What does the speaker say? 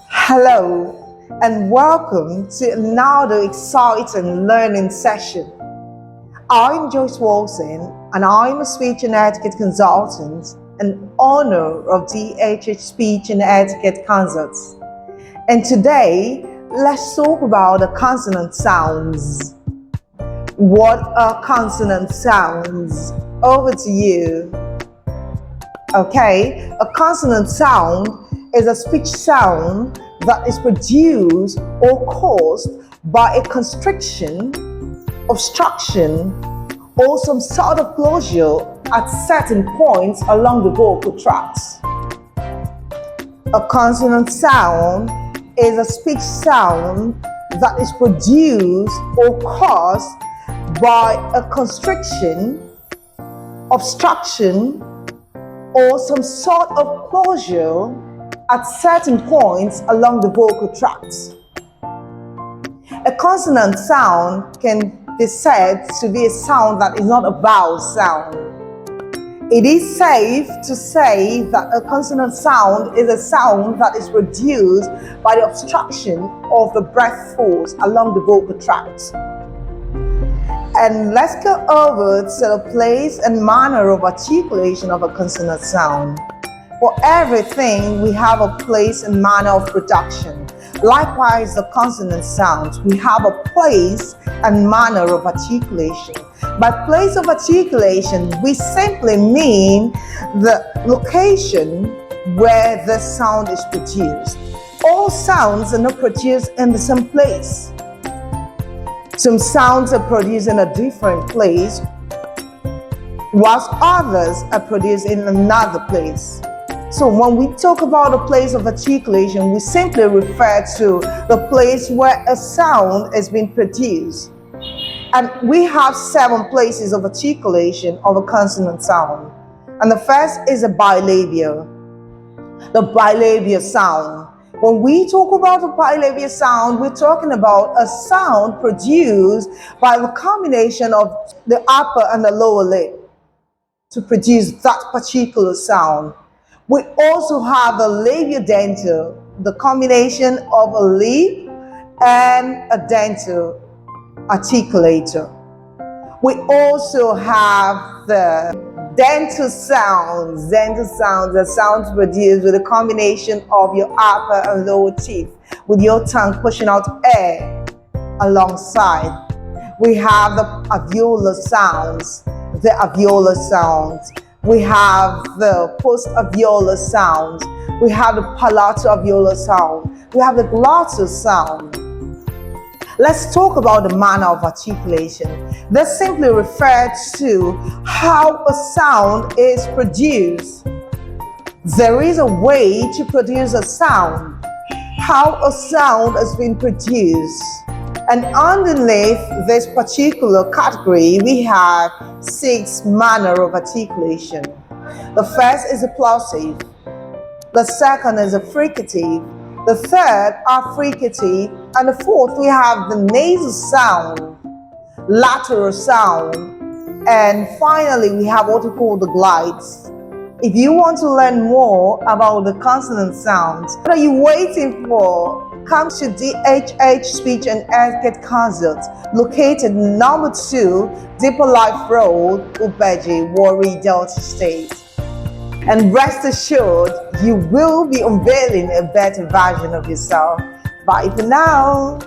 Hello and welcome to another exciting learning session. I'm Joyce Wilson and I'm a speech and etiquette consultant and owner of DHH Speech and Etiquette Consults. And today, let's talk about the consonant sounds. What are consonant sounds? Over to you. Okay, a consonant sound is a speech sound that is produced or caused by a constriction, obstruction, or some sort of closure at certain points along the vocal tracts. A consonant sound is a speech sound that is produced or caused by a constriction, obstruction, or some sort of closure at certain points along the vocal tracts. A consonant sound can be said to be a sound that is not a vowel sound. It is safe to say that a consonant sound is a sound that is produced by the obstruction of the breath force along the vocal tract. And let's go over to the place and manner of articulation of a consonant sound. For everything, we have a place and manner of production. Likewise, the consonant sounds, we have a place and manner of articulation. By place of articulation, we simply mean the location where the sound is produced. All sounds are not produced in the same place. Some sounds are produced in a different place, whilst others are produced in another place. So when we talk about a place of articulation, we simply refer to the place where a sound has been produced. And we have 7 places of articulation of a consonant sound. And the first is a bilabial, the bilabial sound. When we talk about a bilabial sound, we're talking about a sound produced by the combination of the upper and the lower lip to produce that particular sound. We also have the labiodental, the combination of a lip and a dental articulator. We also have the dental sounds are sounds produced with a combination of your upper and lower teeth, with your tongue pushing out air alongside. We have the alveolar sounds, we have the post-alveolar sounds, we have the palato-alveolar sound, we have the glottal sound. Let's talk about the manner of articulation. This simply refers to how a sound is produced. There is a way to produce a sound, how a sound has been produced. And underneath this particular category, we have 6 manner of articulation. The first is a plosive, the second is a fricative, the third are fricative, and the fourth we have the nasal sound, lateral sound, and finally we have what we call the glides. If you want to learn more about the consonant sounds, what are you waiting for? Come to DHH Speech and Etiquette Consult, located number 2, Deeper Life Road, Ubeji, Warri, Delta State. And rest assured, you will be unveiling a better version of yourself. Bye for now.